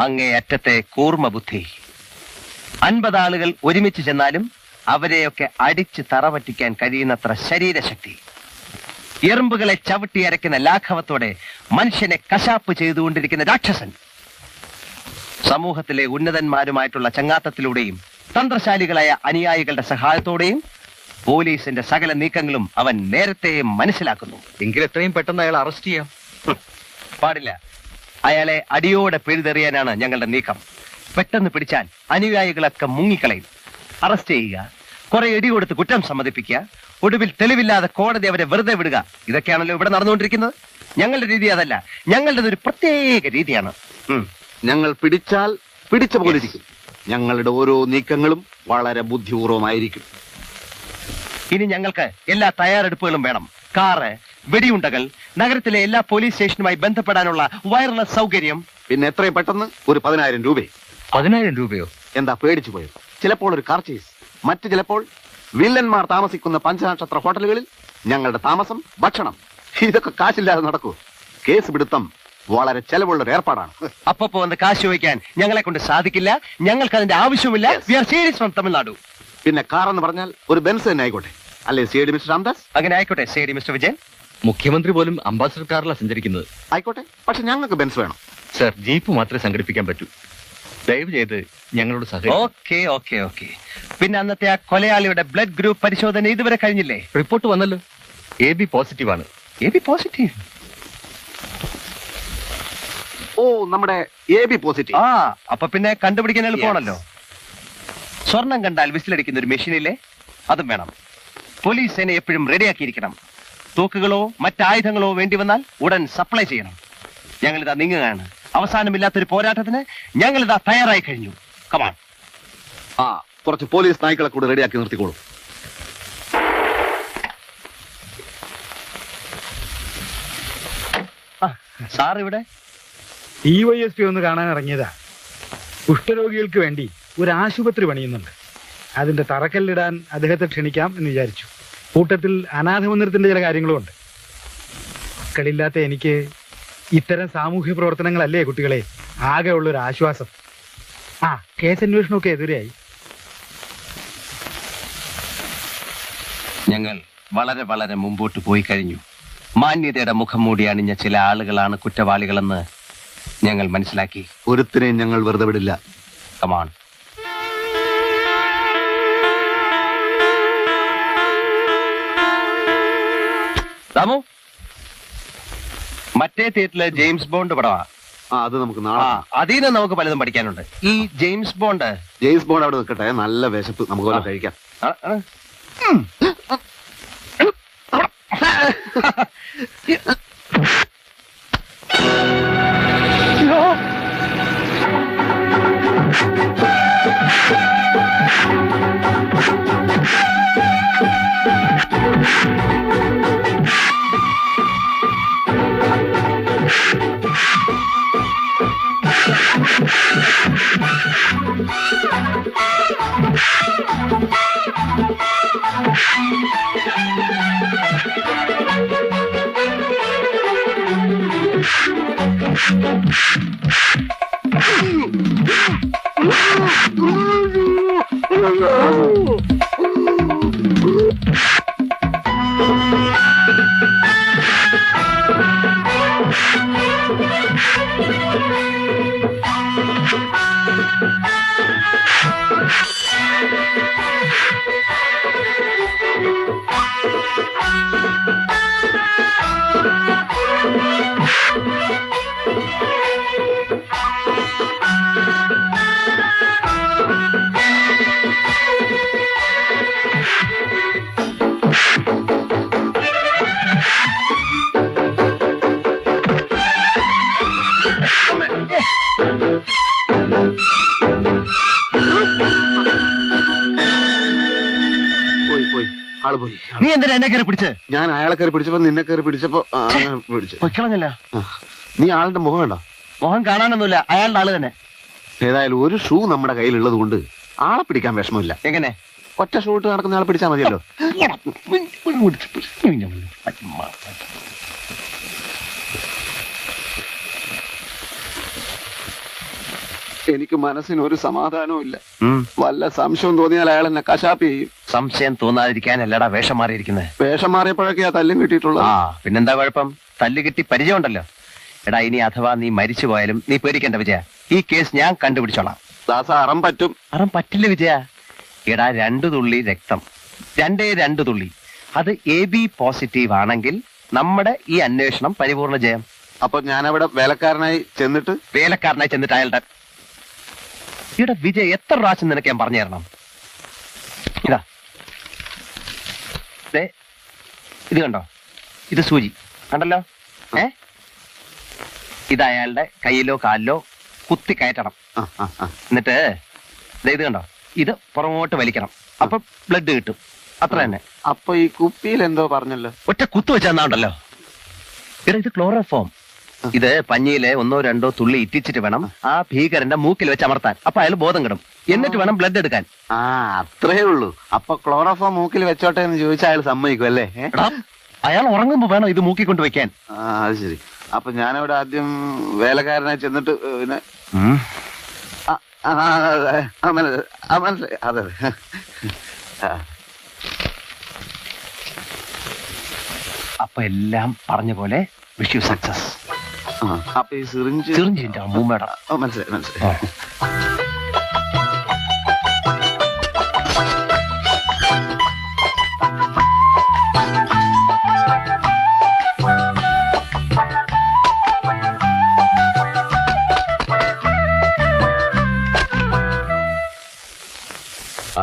അങ്ങേയറ്റത്തെ കൂർമ്മ ബുദ്ധി. 50 ആളുകൾ ഒരുമിച്ച് ചെന്നാലും അവരെയൊക്കെ അടിച്ച് തറപറ്റിക്കാൻ കഴിയുന്നത്ര ശരീരശക്തി. എറുമ്പുകളെ ചവിട്ടി അരയ്ക്കുന്ന ലാഘവത്തോടെ മനുഷ്യനെ കശാപ്പ് ചെയ്തുകൊണ്ടിരിക്കുന്ന രാക്ഷസൻ. സമൂഹത്തിലെ ഉന്നതന്മാരുമായിട്ടുള്ള ചങ്ങാത്തത്തിലൂടെയും തന്ത്രശാലികളായ അനുയായികളുടെ സഹായത്തോടെയും പോലീസിന്റെ സകല നീക്കങ്ങളും അവൻ നേരത്തെ മനസ്സിലാക്കുന്നു. എങ്കിൽ എത്രയും പെട്ടെന്ന് അയാൾ അറസ്റ്റ് ചെയ്യാം. പാടില്ല. അയാളെ അടിയോടെ പിഴുതെറിയാനാണ് ഞങ്ങളുടെ നീക്കം. പെട്ടെന്ന് പിടിച്ചാൽ അനുയായികളൊക്കെ മുങ്ങിക്കളയും. അറസ്റ്റ് ചെയ്യുക, കുറെ ഇടി കൊടുത്ത് കുറ്റം സമ്മതിപ്പിക്കുക, ഒടുവിൽ തെളിവില്ലാതെ കോടതി അവരെ വെറുതെ വിടുക. ഇതൊക്കെയാണല്ലോ ഇവിടെ നടന്നുകൊണ്ടിരിക്കുന്നത്. ഞങ്ങളുടെ രീതി അതല്ല. ഞങ്ങളുടെ ഒരു പ്രത്യേക രീതിയാണ്. ഞങ്ങൾ പിടിച്ചാൽ പിടിച്ച പോലെ ഇരിക്കും. ഞങ്ങളുടെ ഓരോ നീക്കങ്ങളും വളരെ ബുദ്ധിപൂർവമായിരിക്കും. ഇനി ഞങ്ങൾക്ക് എല്ലാ തയ്യാറെടുപ്പുകളും വേണം. കാറ്, വെടിയുണ്ടകൾ, നഗരത്തിലെ എല്ലാ പോലീസ് സ്റ്റേഷനുമായി ബന്ധപ്പെടാനുള്ള വയർലെസ് സൗകര്യം. പിന്നെ എത്രയും പെട്ടെന്ന് ഒരു 10,000 രൂപ. 10,000 രൂപയോ? എന്താ പേടിച്ചു പോയത്? ചിലപ്പോൾ ഒരു കാർ ചേസ്, മറ്റു ചിലപ്പോൾ വില്ലന്മാർ താമസിക്കുന്ന പഞ്ചനക്ഷത്ര ഹോട്ടലുകളിൽ ഞങ്ങളുടെ താമസം, ഭക്ഷണം, ഇതൊക്കെ കാശില്ലാതെ നടക്കൂ. കേസ് പിടുത്തം വളരെ ചെലവുള്ള ഒരു ഏർപ്പാടാണ്. അപ്പൊ വന്ന് കാശ് ചോദിക്കാൻ ഞങ്ങളെ കൊണ്ട് സാധിക്കില്ല. ഞങ്ങൾക്ക് അതിന്റെ ആവശ്യമില്ല. We are serious from Tamil Nadu. പിന്നെ കാർ എന്ന് പറഞ്ഞാൽ ഒരു ബെൻസ് തന്നെ ആയിക്കോട്ടെ, അല്ലേ സി.ഡി. മിസ്റ്റർ രാംദാസ്? അങ്ങനെ ആയിക്കോട്ടെ സി.ഡി. മിസ്റ്റർ വിജയൻ. മുഖ്യമന്ത്രി പോലും അംബാസഡർ കാറിലാണ് സഞ്ചരിക്കുന്നത്. ആയിക്കോട്ടെ, പക്ഷെ ഞങ്ങൾക്ക് ബെൻസ് വേണം. സർ, ജീപ്പ് മാത്രമേ സംഘടിപ്പിക്കാൻ പറ്റൂ. ദയവ് ചെയ്ത് ഞങ്ങളോട് സഹായിക്കും. Okay okay okay. പിന്നെ അന്നത്തെ ആ കൊലയാളിയുടെ ബ്ലഡ് ഗ്രൂപ്പ് പരിശോധന ഇതുവരെ കഴിഞ്ഞില്ലേ? റിപ്പോർട്ട് വന്നല്ലോ. AB പോസിറ്റീവ് ആണ്. AB positive? ഓ, നമ്മുടെ AB പോസിറ്റീവ്. ആ, അപ്പൊ പിന്നെ കണ്ടുപിടിക്കാൻ എളുപ്പമാണല്ലോ. സ്വർണം കണ്ടാൽ വിസിലടിക്കുന്ന ഒരു മെഷീനില്ലേ, അതും വേണം. പോലീസ് സേന എപ്പോഴും റെഡിയാക്കിയിരിക്കണം. തോക്കുകളോ മറ്റായുധങ്ങളോ വേണ്ടി വന്നാൽ ഉടൻ സപ്ലൈ ചെയ്യണം. ഞങ്ങളിതാ നീങ്ങുകയാണ്. അവസാനമില്ലാത്തൊരു പോരാട്ടത്തിന് ഞങ്ങളിതാ തയ്യാറായി കഴിഞ്ഞു. കമാൺ. ആ, കുറച്ച് പോലീസ് നായ്ക്കളെ കൂടെ റെഡിയാക്കി നിർത്തിക്കോളൂ. സാർ ഇവിടെ? DYSP ഒന്ന് കാണാൻ ഇറങ്ങിയതാ. കുഷ്ഠരോഗികൾക്ക് വേണ്ടി ഒരു ആശുപത്രി പണിയുന്നുണ്ട്. അതിന്റെ തറക്കല്ലിടാൻ അദ്ദേഹത്തെ ക്ഷണിക്കാം എന്ന് വിചാരിച്ചു. കൂട്ടത്തിൽ അനാഥ മന്ദിരത്തിന്റെ ചില കാര്യങ്ങളും ഉണ്ട്. മക്കളില്ലാത്ത എനിക്ക് ഇത്തരം സാമൂഹ്യ പ്രവർത്തനങ്ങളല്ലേ കുട്ടികളെ ആകെ ഉള്ളൊരു ആശ്വാസം. കേസ് അന്വേഷണമൊക്കെ എതിരായി. ഞങ്ങൾ വളരെ വളരെ മുമ്പോട്ട് പോയി കഴിഞ്ഞു. മാന്യതയുടെ മുഖം മൂടി അണിഞ്ഞ ചില ആളുകളാണ് കുറ്റവാളികളെന്ന് ഞങ്ങൾ മനസ്സിലാക്കി. ഒരുത്തിനെയും ഞങ്ങൾ വെറുതെ വിടില്ല. കമാൺ. രാമു, മറ്റേ തിയേറ്ററിലെ ജെയിംസ് ബോണ്ട് പടവാ. അത് നമുക്ക് നാളെ. അതിൽ നിന്ന് നമുക്ക് പലതും പഠിക്കാനുണ്ട്. ഈ ജെയിംസ് ബോണ്ട് അവിടെ നിൽക്കട്ടെ. നല്ല വിശപ്പ്, നമുക്ക് പോലെ കഴിക്കാം. നീ എന്തിനാ എന്നെ കയറി പിടിച്ച്? ഞാൻ അയാളെ കയറി പിടിച്ചപ്പോ നിന്നെ കയറി പിടിച്ചപ്പോ പിടിച്ചു. പൊയ്ക്കളഞ്ഞല്ല. നീ ആളുടെ മുഖം കണ്ടോ? മുഖം കാണാനൊന്നുമില്ല, അയാളുടെ ആള് തന്നെ. ഏതായാലും ഒരു ഷൂ നമ്മുടെ കയ്യിലുള്ളത് കൊണ്ട് ആളെ പിടിക്കാൻ വിഷമമില്ല. എങ്ങനെ? ഒറ്റ ഷൂ ഇട്ട് നടക്കുന്ന ആളെ പിടിച്ചാൽ മതിയല്ലോ. എനിക്ക് മനസ്സിന് ഒരു സമാധാനവും ഇല്ല. ഉം. വല്ല സംശയം തോന്നിയാൽ അയാൾ എന്നെ കശാപ്പ് ചെയ്യും. സംശയം തോന്നാതിരിക്കാനല്ലടാ വേഷം മാറിയിരിക്കുന്നത്. വേഷം മാറിയപ്പോഴൊക്കെയാ തല്ലും കിട്ടിയിട്ടുള്ളത്. ആ പിന്നെന്താ കുഴപ്പം? തല്ല് കിട്ടി പരിചയമുണ്ടല്ലോ. എടാ ഇനി അഥവാ നീ മരിച്ചു പോയാലും നീ പേടിക്കണ്ട വിജയ. ഈ കേസ് ഞാൻ കണ്ടുപിടിച്ചോളാം. ദാസ അറം പറ്റും. അറം പറ്റില്ല വിജയ. എടാ 2 തുള്ളി രക്തം, 2 തുള്ളി, അത് AB പോസിറ്റീവ് ആണെങ്കിൽ നമ്മുടെ ഈ അന്വേഷണം പരിപൂർണ ജയം. അപ്പൊ ഞാനവിടെ വേലക്കാരനായി ചെന്നിട്ട് വേലക്കാരനായി ചെന്നിട്ട് അയാളുടെ ഇവിടെ വിജയ് എത്ര പ്രാവശ്യം നിനക്ക് ഞാൻ പറഞ്ഞു തരണം? ഇതാ ദേ, ഇത് കണ്ടോ? ഇത് സൂചി കണ്ടല്ലോ. ഇത് അയാളുടെ കയ്യിലോ കാലിലോ കുത്തി കയറ്റണം. ആ, ആ, ആ. എന്നിട്ട് ദേ ഇത് കണ്ടോ? ഇത് പുറമോട്ട് വലിക്കണം. അപ്പൊ ബ്ലഡ് കിട്ടും. അത്ര തന്നെ. അപ്പൊ ഈ കുപ്പിയിൽ എന്തോ പറഞ്ഞല്ലോ. ഒറ്റ കുത്തു വെച്ചെന്നാണ്ടല്ലോ. ഇവിടെ ഇത് ക്ലോറോഫോം. ഇത് പഞ്ഞിയിലെ 1 or 2 തുള്ളി ഇറ്റിച്ചിട്ട് വേണം ആ ഭീകരന്റെ മൂക്കിൽ വെച്ച് അമർത്താൻ. അപ്പൊ അയാൾ ബോധം കിടും. എന്നിട്ട് വേണം ബ്ലഡ് എടുക്കാൻ. ആ അത്രേ ഉള്ളൂ. അപ്പൊ ക്ലോറോഫോം മൂക്കിൽ വെച്ചോട്ടെ എന്ന് ചോദിച്ചാൽ അയാൾ സമ്മതിക്കും അല്ലേ? എടാ, അയാൾ ഉറങ്ങുമ്പോ വേണം ഇത് മൂക്കി കൊണ്ട് വെക്കാൻ. ആ അത് ശരി. അപ്പൊ ഞാനവിടെ ആദ്യം വേലക്കാരനായി ചെന്നിട്ട് പിന്നെ മനസ്സിലായി. അതെ അപ്പൊ എല്ലാം പറഞ്ഞ പോലെ വിഷ് യു സക്സസ്. അപ്പൊ ഈ സിറിഞ്ച് ചെറിഞ്ചിന്റെ അമ്മൂമ്മയുടെ മനസ്സിലായി മനസ്സിലായി.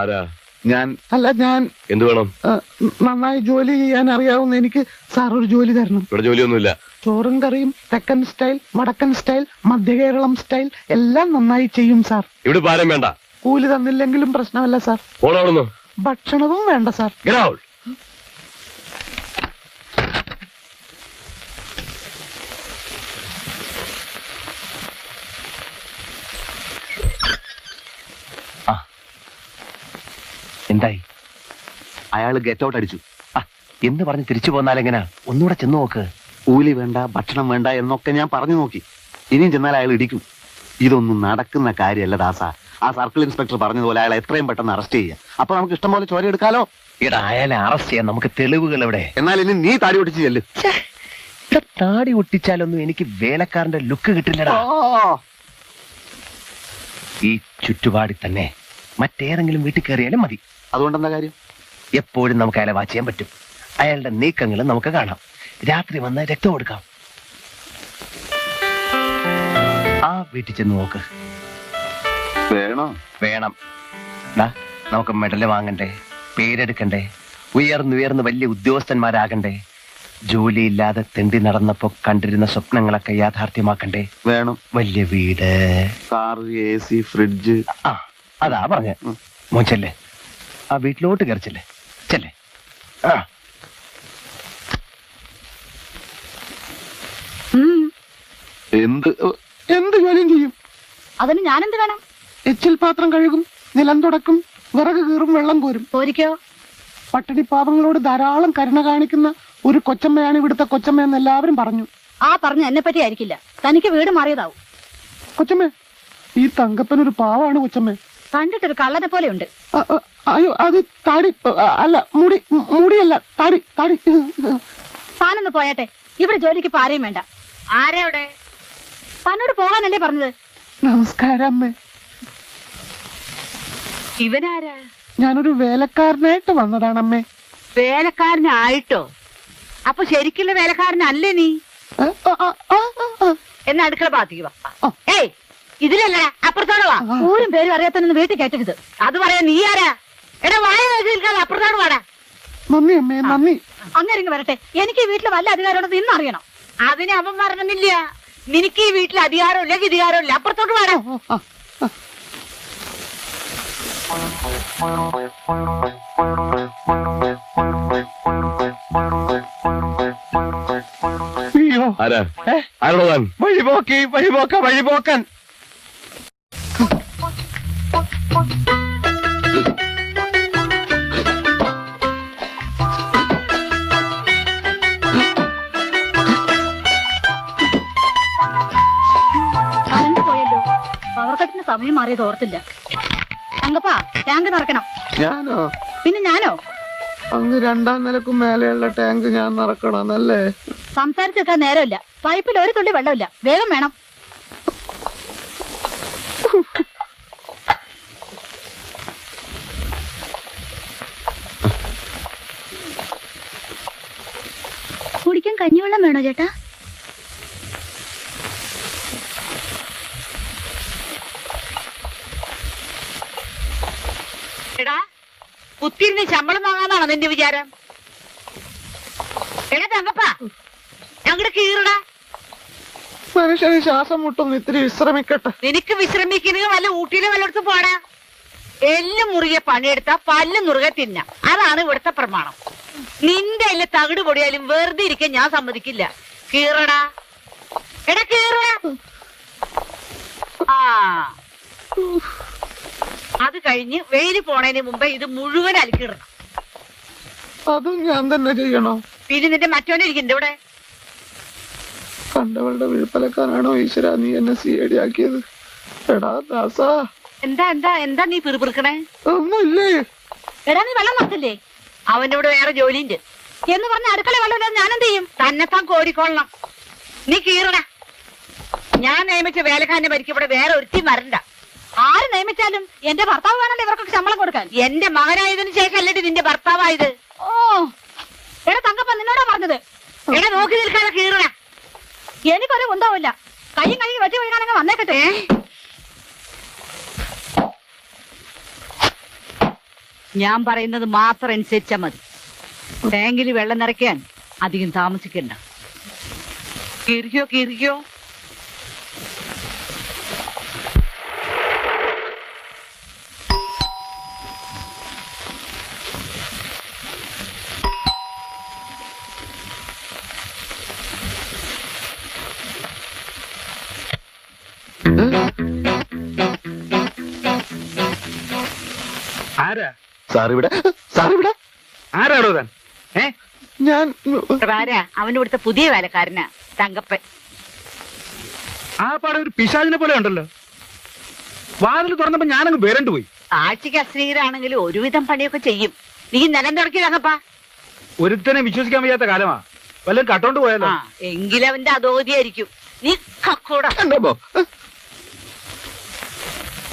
ആരാ? ഞാൻ എന്ത് വേണം? നന്നായി ജോലി ചെയ്യാൻ അറിയാവുന്ന എനിക്ക് സാർ ഒരു ജോലി തരണം. ഇവിടെ ജോലിയൊന്നുമില്ല. ചോറും കറിയും തെക്കൻ സ്റ്റൈൽ, വടക്കൻ സ്റ്റൈൽ, മധ്യകേരളം സ്റ്റൈൽ എല്ലാം നന്നായി ചെയ്യും സാർ. ഇവിടെ പാരം വേണ്ട. കൂലി തന്നില്ലെങ്കിലും പ്രശ്നമല്ല സാർ. ഓടാവുന്നു. ഭക്ഷണവും വേണ്ട സാർ. എന്തായി? അയാൾ ഗെറ്റ് ഔട്ട് അടിച്ചു. എന്ന് പറഞ്ഞ് തിരിച്ചു പോന്നാലെങ്ങനാ? ഒന്നുകൂടെ ചെന്ന് നോക്ക്. കൂലി വേണ്ട, ഭക്ഷണം വേണ്ട എന്നൊക്കെ ഞാൻ പറഞ്ഞു നോക്കി. ഇനിയും ചെന്നാൽ അയാൾ ഇടിക്കും. ഇതൊന്നും നടക്കുന്ന കാര്യമല്ല ദാസ. ആ സർക്കിൾ ഇൻസ്പെക്ടർ പറഞ്ഞതുപോലെ അയാളെ എത്രയും പെട്ടെന്ന് അറസ്റ്റ് ചെയ്യാം. അപ്പൊ നമുക്ക് ഇഷ്ടം പോലെ ചോര എടുക്കാലോ. ഇവിടെ അയാളെ അറസ്റ്റ് ചെയ്യാൻ നമുക്ക് തെളിവുകൾ എവിടെ? എന്നാൽ ഇനി നീ താടി ഒട്ടിച്ച് ചെല്ല്. താടി ഒട്ടിച്ചാലൊന്നും എനിക്ക് വേലക്കാരന്റെ ലുക്ക് കിട്ടില്ലടാ. ഈ ചുറ്റുപാടി തന്നെ മറ്റേതെങ്കിലും വീട്ടിൽ കയറിയാലും മതി. അതുകൊണ്ടെന്താ കാര്യം? എപ്പോഴും നമുക്ക് അയാളെ വാച്ച് ചെയ്യാൻ പറ്റും. അയാളുടെ നീക്കങ്ങൾ നമുക്ക് കാണാം. രാത്രി വന്ന് രക്തം കൊടുക്കാം. ആ വീട്ടിൽ ചെന്ന് നോക്ക്. വേണോ? വേണം. നമുക്ക് മെഡല് വാങ്ങണ്ടേ, പേരെടുക്കണ്ടേ, ഉയർന്നുയർന്ന് വലിയ ഉദ്യോഗസ്ഥന്മാരാകണ്ടേ, ജോലിയില്ലാതെ തെണ്ടി നടന്നപ്പോ കണ്ടിരുന്ന സ്വപ്നങ്ങളൊക്കെ യാഥാർത്ഥ്യമാക്കണ്ടേ. വേണം. വലിയ വീട്, കാർ, AC, ഫ്രിഡ്ജ്. അതാ പറഞ്ഞ. മോൻ ചെല്ലേ, ആ വീട്ടിലോട്ട് കയറിച്ചല്ലേ. ചെല്ലേ. എന്ത് ജോലിയും ചെയ്യും. അതിന് ഞാനെന്ത് വേണം? എച്ചിൽ പാത്രം കഴുകും, നിലം തുടക്കും, വിറക് കീറും, വെള്ളം കോരും. പോരിക്കോ? പട്ടിണി പാവങ്ങളോട് ധാരാളം കരുണ കാണിക്കുന്ന ഒരു കൊച്ചമ്മയാണ് ഇവിടുത്തെ കൊച്ചമ്മ എന്ന് എല്ലാവരും പറഞ്ഞു. ആ പറഞ്ഞ എന്നെ പറ്റി ആയിരിക്കില്ല, തനിക്ക് വീട് മാറിയതാവും. കൊച്ചമ്മ, ഈ തങ്കപ്പനൊരു പാവാണ് കൊച്ചമ്മ. കണ്ടിട്ടൊരു കള്ളനെ പോലെ ഉണ്ട്. അയ്യോ, അത് താടി അല്ല, മുടിയല്ല, താടി. താനൊന്ന് പോയാട്ടെ. ഇവിടെ ജോലിക്ക് പാരയും വേണ്ട. ആരാ അവിടെ? തന്നോട് പോകാനല്ലേ പറഞ്ഞത്? നമസ്കാരം അമ്മേ. ഇവനാരാ? ഞാനൊരു വേലക്കാരനായിട്ട് വന്നതാണ് അമ്മേ. വേലക്കാരനായിട്ടോ? അപ്പൊ ശരിക്കുള്ള വേലക്കാരനല്ലേ നീ? എന്നാ അടുക്കള ഭാഗത്തേക്ക് വാ. ഏയ്, ഇതിലല്ല, അപ്പുറത്തോടെ വാ. ഊരും പേരും അറിയാത്തന്നെ വീട്ടിൽ കയറ്റരുത്. അത് പറയാൻ നീ ആരാ? എടാ വായ നിൽക്കാതെ അപ്പുറത്തോട് വാടാ. നന്ദി അമ്മേ, നന്ദി. അങ്ങനെ വരട്ടെ. എനിക്ക് ഈ വീട്ടിൽ വല്ല അധികാരമുണ്ടെന്ന് ഇന്ന് അറിയണം. അതിന് അവൻ പറഞ്ഞില്ല. നിനക്ക് ഈ വീട്ടിൽ അധികാരമില്ല, വിധികാരമില്ല. അപ്പുറത്തോട്ട് വാടാ. അയ്യോ, ആരാ? ആരോടാ? വഴിപോക്കൻ. കറണ്ട് പോയല്ലോ. പവർ റോക്കറ്റിന് സമയം മാറിയത് ഓർത്തില്ല. തങ്കപ്പാ, ടാങ്ക് നിറക്കണം. ഞാനോ? പിന്നെ ഞാനോ? അങ്ങ് 2ാം നിലക്കും മേലെയുള്ള ടാങ്ക് ഞാൻ നിറക്കണമെന്നല്ലേ? സംസാരിച്ച് നിൽക്കാൻ നേരമില്ല. പൈപ്പിൽ ഒരു തുള്ളി വെള്ളമില്ല. വേഗം വേണം. കുടിക്കാൻ കഞ്ഞിവെള്ളം വേണോ ചേട്ടാ? എടാ, കുത്തിരുന്ന് ശമ്പളം വാങ്ങാന്നാണോ നിന്റെ വിചാരം? എടാ തങ്കപ്പാ, ഞങ്ങളുടെ കീറടാ. മനുഷ്യന് ശ്വാസം മുട്ടും, ഇത്തിരി വിശ്രമിക്കട്ടെ. നിനക്ക് വിശ്രമിക്കണെങ്കിൽ വല്ല ഊട്ടിയിലെ വല്ലയിടത്തും പോടാ. എല്ലും മുറുകെ പണിയെടുത്താ പല്ലും മുറുകെ തിന്ന. അതാണ് ഇവിടുത്തെ പ്രമാണം. നിന്റെ അല്ല തകിട് പൊടിയാലും വെറുതെ ഇരിക്കാൻ ഞാൻ സമ്മതിക്കില്ല. കീറടാ. എടാ കീറടാ. ആ, അത് കഴിഞ്ഞ് വെയില് പോണതിന് മുമ്പേ ഇത് മുഴുവൻ അലക്കിടണം. അതും ഞാൻ തന്നെ ചെയ്യണോ? പിന്നെ നിന്റെ മറ്റോനെ ഇരിക്കണ്ട ഇവിടെ. കണ്ടവളുടെ വിഴുപ്പലക്കാനാണോ ഈശ്വര നീ എന്നെ CID ആക്കിയത്? എടാ ദാസാ, എന്താ എന്താ എന്താ നീ പിറുപിറുക്കണേ? ഒന്നുമില്ലേ? എടാ നീ വെള്ളം നോക്കില്ലേ? അവന്റെ ഇവിടെ വേറെ ജോലിയുണ്ട് എന്ന് പറഞ്ഞ അടുക്കള വെള്ളമില്ലാതെ ഞാൻ എന്ത് ചെയ്യും? തന്നെത്താൻ കോരിക്കൊള്ളണം. നീ കീറടാ. ഞാൻ നിയമിച്ച വേലക്കാരനെ ഭരിക്കും ഇവിടെ വേറെ ഒരുത്തി വരണ്ട. ആര് നിയമിച്ചാലും എന്റെ ഭർത്താവ് വേണല്ലോ ഇവർക്കൊക്കെ ശമ്പളം കൊടുക്കാൻ. എന്റെ മകനായതിനു ശേഷം അല്ലേ നിന്റെ ഭർത്താവായത്? ഓ, എടാ തങ്കപ്പ നിന്നോടാ പറഞ്ഞത്. എടാ നോക്കി നിൽക്കാതെ കീറടാ. എനിക്കൊരു ഉണ്ടാവില്ല. കയ്യും കയ്യും വെച്ച് വീഴാനങ്ങ് വന്നേക്കട്ടെ. ഞാൻ പറയുന്നത് മാത്രം അനുസരിച്ചാ മതി. ടാങ്കിൽ വെള്ളം നിറയ്ക്കാൻ അധികം താമസിക്കണ്ട. കീറിക്കോ കീറിക്കോ. ആരാ സാറിവിടെ, സാറിവിടെ. ആരാടോ താൻ? ഞാൻ ആരാ? അവന്റെ ഇവിടുത്തെ പുതിയ വേലക്കാരനാ തങ്കപ്പൻ. ആ പാടെ ഒരു പിശാചിനെ പോലെ ഉണ്ടല്ലോ. വാതിൽ തുറന്നപ്പോ ഞാനങ്ങ് വേരണ്ടു പോയി. ആഴ്ചക്ക് അശ്രീരാണെങ്കിലും ഒരുവിധം പണിയൊക്കെ ചെയ്യും. നീ നിലം തുടക്കി തങ്കപ്പാ. ഒരുത്തനെ വിശ്വസിക്കാൻ വയ്യാത്ത കാലമാ. വല്ലതും കട്ടോണ്ട് പോയാലോ? എങ്കിലവന്റെ അധോഗതിയായിരിക്കും. നീ കക്കൂടാ. കണ്ടപ്പോ